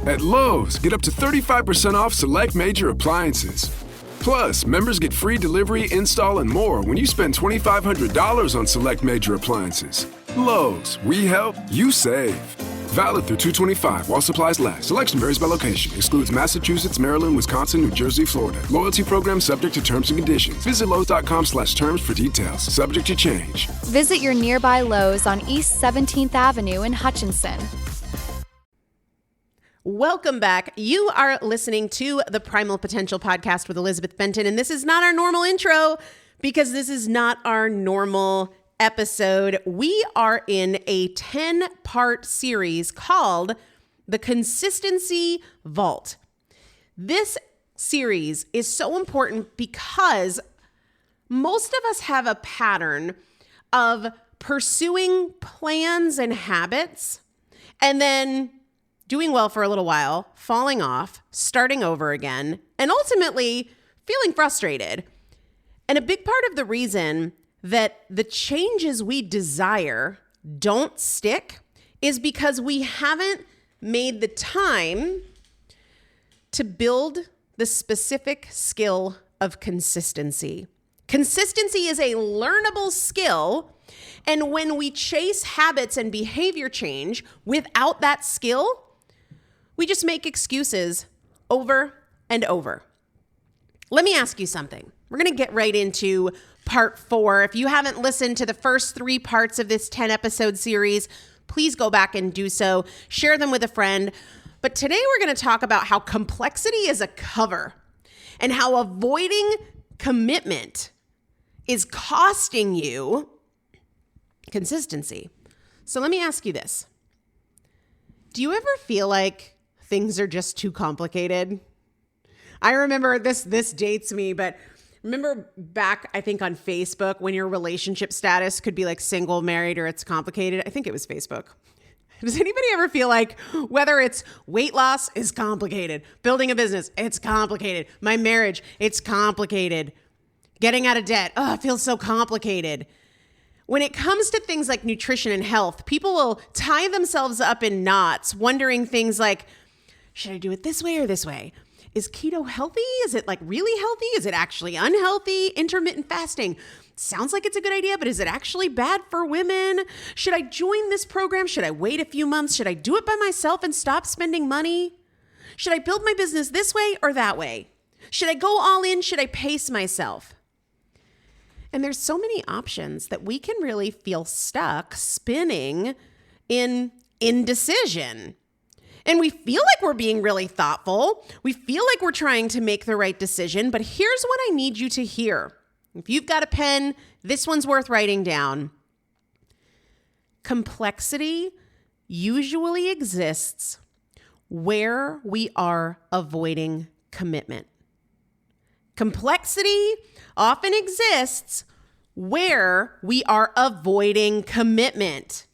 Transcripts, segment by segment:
At Lowe's, get up to 35% off select major appliances. Plus, members get free delivery, install, and more when you spend $2,500 on select major appliances. Lowe's, we help, you save. Valid through 2/25 while supplies last. Selection varies by location. Excludes Massachusetts, Maryland, Wisconsin, New Jersey, Florida. Loyalty program subject to terms and conditions. Visit Lowe's.com/terms for details. Subject to change. Visit your nearby Lowe's on East 17th Avenue in Hutchinson. Welcome back. You are listening to the Primal Potential Podcast with Elizabeth Benton, and this is not our normal intro because this is not our normal episode. We are in a 10-part series called The Consistency Vault. This series is so important because most of us have a pattern of pursuing plans and habits and then doing well for a little while, falling off, starting over again, and ultimately feeling frustrated. And a big part of the reason that the changes we desire don't stick is because we haven't made the time to build the specific skill of consistency. Consistency is a learnable skill, and when we chase habits and behavior change without that skill, we just make excuses over and over. Let me ask you something. We're going to get right into part 4. If you haven't listened to the first 3 parts of this 10-episode series, please go back and do so. Share them with a friend. But today we're going to talk about how complexity is a cover and how avoiding commitment is costing you consistency. So let me ask you this. Do you ever feel like things are just too complicated? I remember this dates me, but remember back, I think on Facebook, when your relationship status could be like single, married, or it's complicated. I think it was Facebook. Does anybody ever feel like whether it's weight loss is complicated, building a business, it's complicated, my marriage, it's complicated, getting out of debt, oh, it feels so complicated. When it comes to things like nutrition and health, people will tie themselves up in knots, wondering things like, should I do it this way or this way? Is keto healthy? Is it like really healthy? Is it actually unhealthy? Intermittent fasting sounds like it's a good idea, but is it actually bad for women? Should I join this program? Should I wait a few months? Should I do it by myself and stop spending money? Should I build my business this way or that way? Should I go all in? Should I pace myself? And there's so many options that we can really feel stuck spinning in indecision. And we feel like we're being really thoughtful. We feel like we're trying to make the right decision, but here's what I need you to hear. If you've got a pen, this one's worth writing down. Complexity usually exists where we are avoiding commitment. Complexity often exists where we are avoiding commitment.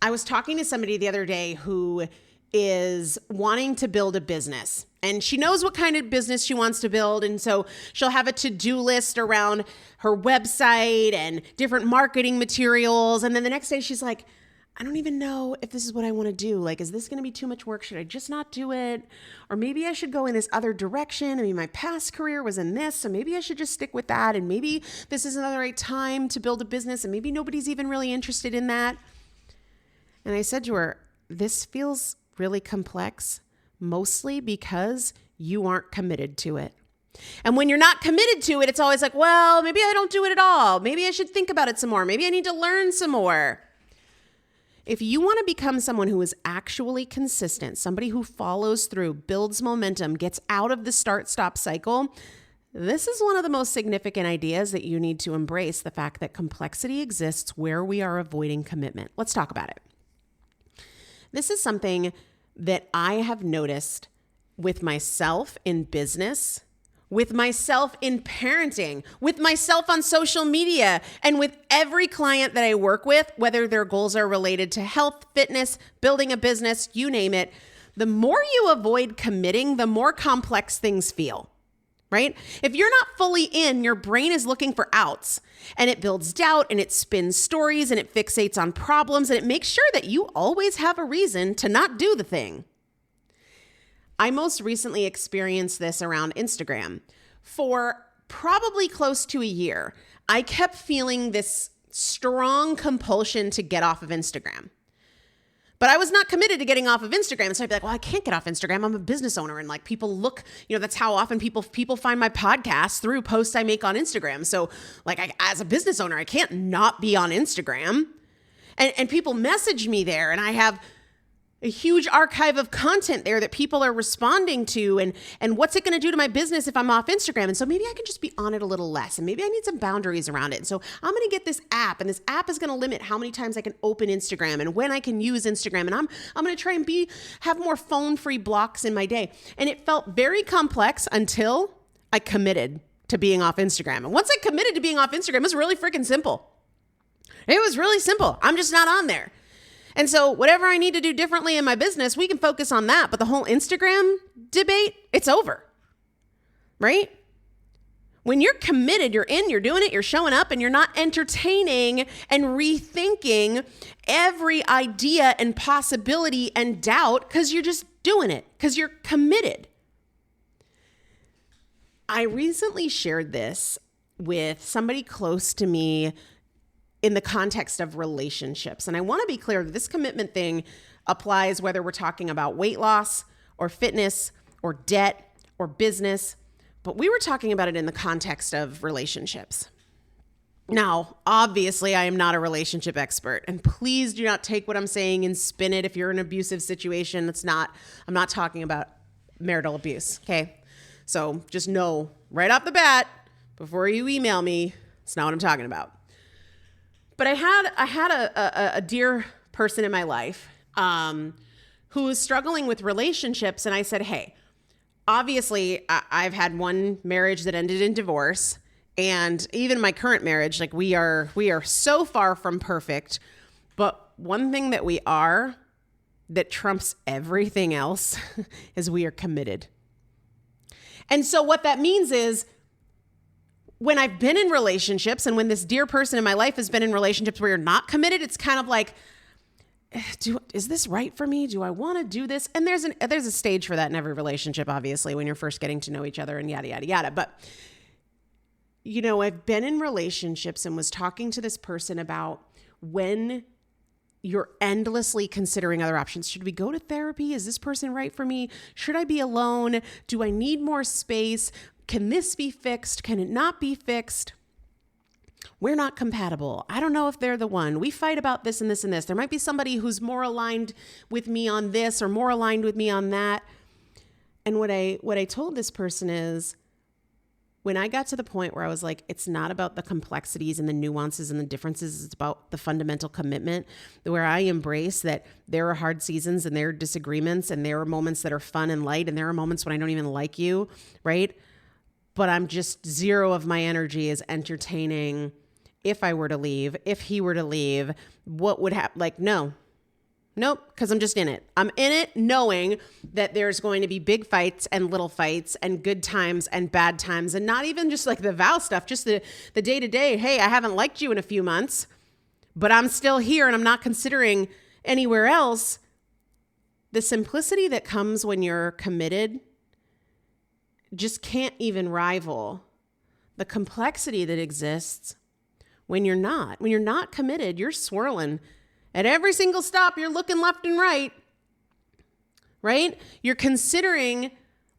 I was talking to somebody the other day who is wanting to build a business, and she knows what kind of business she wants to build. And so she'll have a to-do list around her website and different marketing materials. And then the next day she's like, I don't even know if this is what I want to do. Like, is this going to be too much work? Should I just not do it? Or maybe I should go in this other direction. I mean, my past career was in this, so maybe I should just stick with that. And maybe this isn't the right time to build a business, and maybe nobody's even really interested in that. And I said to her, this feels really complex, mostly because you aren't committed to it. And when you're not committed to it, it's always like, well, maybe I don't do it at all. Maybe I should think about it some more. Maybe I need to learn some more. If you want to become someone who is actually consistent, somebody who follows through, builds momentum, gets out of the start-stop cycle, this is one of the most significant ideas that you need to embrace, the fact that complexity exists where we are avoiding commitment. Let's talk about it. This is something that I have noticed with myself in business, with myself in parenting, with myself on social media, and with every client that I work with, whether their goals are related to health, fitness, building a business, you name it. The more you avoid committing, the more complex things feel, right? If you're not fully in, your brain is looking for outs, and it builds doubt, and it spins stories, and it fixates on problems, and it makes sure that you always have a reason to not do the thing. I most recently experienced this around Instagram. For probably close to a year, I kept feeling this strong compulsion to get off of Instagram. But I was not committed to getting off of Instagram. So I'd be like, well, I can't get off Instagram. I'm a business owner. And like people look, that's how often people find my podcast through posts I make on Instagram. So like as a business owner, I can't not be on Instagram. And people message me there, and I have a huge archive of content there that people are responding to. And what's it going to do to my business if I'm off Instagram? And so maybe I can just be on it a little less, and maybe I need some boundaries around it. And so I'm going to get this app, and this app is going to limit how many times I can open Instagram and when I can use Instagram. And I'm going to try and have more phone-free blocks in my day. And it felt very complex until I committed to being off Instagram. And once I committed to being off Instagram, it was really freaking simple. It was really simple. I'm just not on there. And so whatever I need to do differently in my business, we can focus on that. But the whole Instagram debate, it's over, right? When you're committed, you're in, you're doing it, you're showing up, and you're not entertaining and rethinking every idea and possibility and doubt because you're just doing it, because you're committed. I recently shared this with somebody close to me in the context of relationships. And I want to be clear that this commitment thing applies whether we're talking about weight loss or fitness or debt or business, but we were talking about it in the context of relationships. Now, obviously, I am not a relationship expert, and please do not take what I'm saying and spin it if you're in an abusive situation. I'm not talking about marital abuse, okay? So just know right off the bat, before you email me, it's not what I'm talking about. But I had a dear person in my life who was struggling with relationships. And I said, hey, obviously I've had one marriage that ended in divorce. And even my current marriage, like we are so far from perfect. But one thing that we are that trumps everything else is we are committed. And so what that means is, when I've been in relationships and when this dear person in my life has been in relationships where you're not committed, it's kind of like, is this right for me? Do I want to do this? And there's a stage for that in every relationship, obviously, when you're first getting to know each other and yada, yada, yada. But, I've been in relationships and was talking to this person about when you're endlessly considering other options. Should we go to therapy? Is this person right for me? Should I be alone? Do I need more space? Can this be fixed? Can it not be fixed? We're not compatible. I don't know if they're the one. We fight about this and this and this. There might be somebody who's more aligned with me on this or more aligned with me on that. And what I told this person is, when I got to the point where I was like, it's not about the complexities and the nuances and the differences, it's about the fundamental commitment, where I embrace that there are hard seasons and there are disagreements and there are moments that are fun and light and there are moments when I don't even like you, right? But I'm just zero of my energy is entertaining if I were to leave, if he were to leave, what would happen? Like, nope, because I'm just in it. I'm in it knowing that there's going to be big fights and little fights and good times and bad times, and not even just like the vow stuff, just the day-to-day. Hey, I haven't liked you in a few months, but I'm still here and I'm not considering anywhere else. The simplicity that comes when you're committed just can't even rival the complexity that exists when you're not. When you're not committed, you're swirling. At every single stop, you're looking left and right, right? You're considering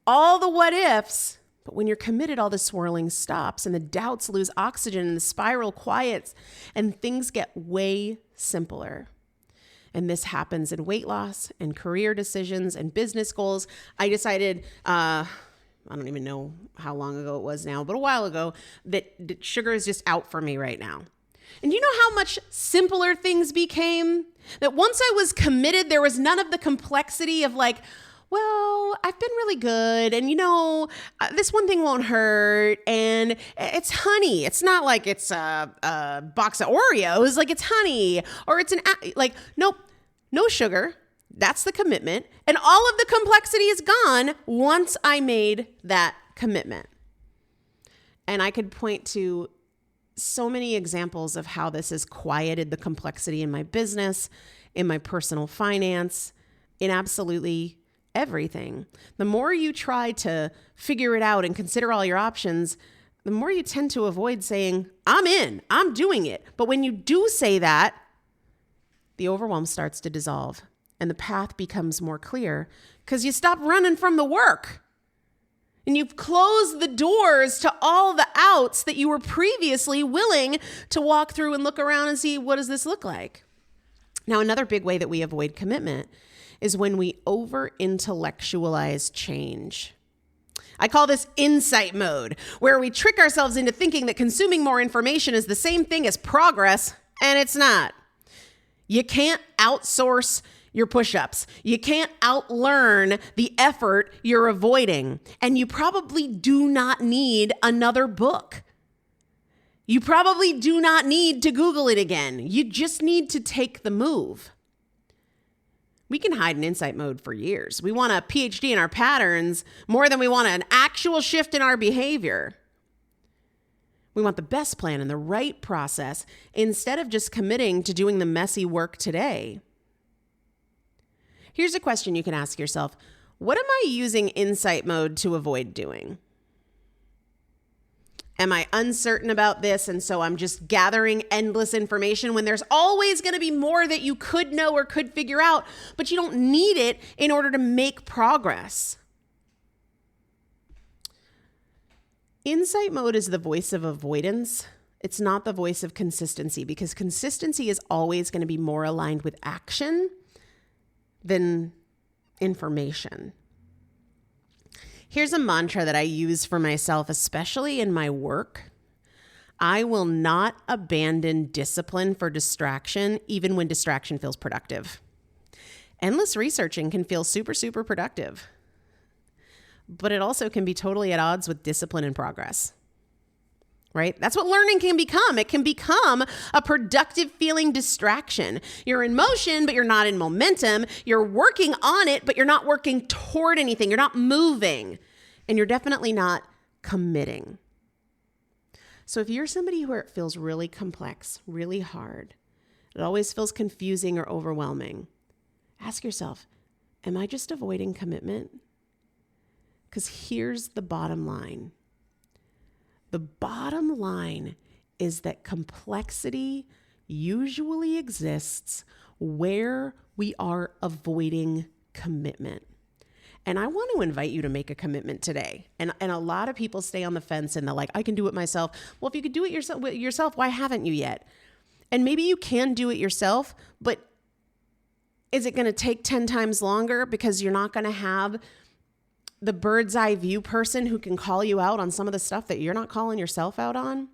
all the what ifs, but when you're committed, all the swirling stops and the doubts lose oxygen and the spiral quiets and things get way simpler. And this happens in weight loss and career decisions and business goals. I decided, I don't even know how long ago it was now, but a while ago, that sugar is just out for me right now. And you know how much simpler things became? That once I was committed, there was none of the complexity of like, well, I've been really good. And this one thing won't hurt. And it's honey. It's not like it's a box of Oreos. Like it's honey or it's nope, no sugar. That's the commitment. And all of the complexity is gone once I made that commitment. And I could point to so many examples of how this has quieted the complexity in my business, in my personal finance, in absolutely everything. The more you try to figure it out and consider all your options, the more you tend to avoid saying, I'm in, I'm doing it. But when you do say that, the overwhelm starts to dissolve and the path becomes more clear because you stop running from the work and you've closed the doors to all the outs that you were previously willing to walk through and look around and see, what does this look like? Now, another big way that we avoid commitment is when we over-intellectualize change. I call this insight mode, where we trick ourselves into thinking that consuming more information is the same thing as progress, and it's not. You can't outsource your push-ups. You can't outlearn the effort you're avoiding, and you probably do not need another book. You probably do not need to Google it again. You just need to take the move. We can hide in insight mode for years. We want a PhD in our patterns more than we want an actual shift in our behavior. We want the best plan and the right process instead of just committing to doing the messy work today. Here's a question you can ask yourself. What am I using insight mode to avoid doing? Am I uncertain about this and so I'm just gathering endless information when there's always going to be more that you could know or could figure out, but you don't need it in order to make progress? Insight mode is the voice of avoidance. It's not the voice of consistency, because consistency is always going to be more aligned with action than information. Here's a mantra that I use for myself, especially in my work. I will not abandon discipline for distraction, even when distraction feels productive. Endless researching can feel super, super productive, but it also can be totally at odds with discipline and progress, right? That's what learning can become. It can become a productive feeling distraction. You're in motion, but you're not in momentum. You're working on it, but you're not working toward anything. You're not moving, and you're definitely not committing. So if you're somebody where it feels really complex, really hard, it always feels confusing or overwhelming, ask yourself, am I just avoiding commitment? Because here's the bottom line. The bottom line is that complexity usually exists where we are avoiding commitment. And I want to invite you to make a commitment today. And a lot of people stay on the fence and they're like, I can do it myself. Well, if you could do it yourself, why haven't you yet? And maybe you can do it yourself, but is it going to take 10 times longer because you're not going to have the bird's eye view person who can call you out on some of the stuff that you're not calling yourself out on?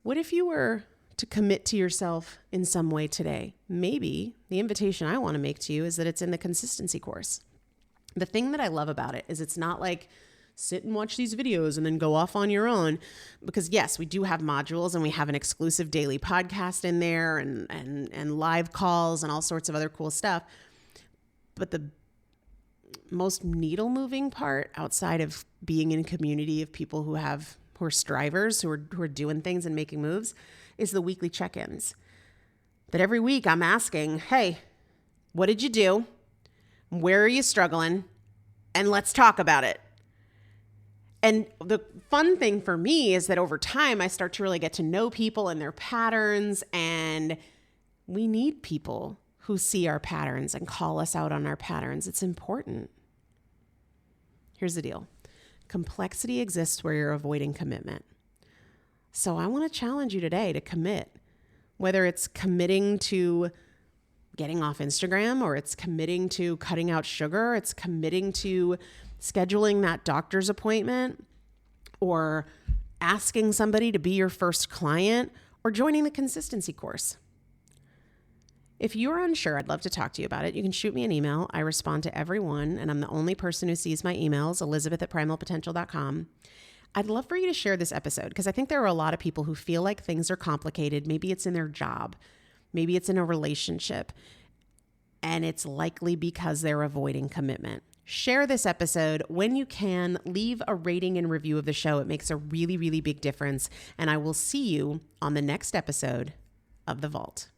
What if you were to commit to yourself in some way today? Maybe the invitation I want to make to you is that it's in the consistency course. The thing that I love about it is it's not like sit and watch these videos and then go off on your own, because yes, we do have modules and we have an exclusive daily podcast in there and live calls and all sorts of other cool stuff. But the most needle moving part outside of being in a community of people who are strivers, who are doing things and making moves, is the weekly check-ins. That every week I'm asking, hey, what did you do? Where are you struggling? And let's talk about it. And the fun thing for me is that over time, I start to really get to know people and their patterns. And we need people who see our patterns and call us out on our patterns. It's important. Here's the deal. Complexity exists where you're avoiding commitment. So I want to challenge you today to commit, whether it's committing to getting off Instagram, or it's committing to cutting out sugar, it's committing to scheduling that doctor's appointment, or asking somebody to be your first client, or joining the consistency course. If you're unsure, I'd love to talk to you about it. You can shoot me an email. I respond to everyone, and I'm the only person who sees my emails, elizabeth@primalpotential.com. I'd love for you to share this episode, because I think there are a lot of people who feel like things are complicated. Maybe it's in their job. Maybe it's in a relationship. And it's likely because they're avoiding commitment. Share this episode when you can. Leave a rating and review of the show. It makes a really, really big difference. And I will see you on the next episode of The Vault.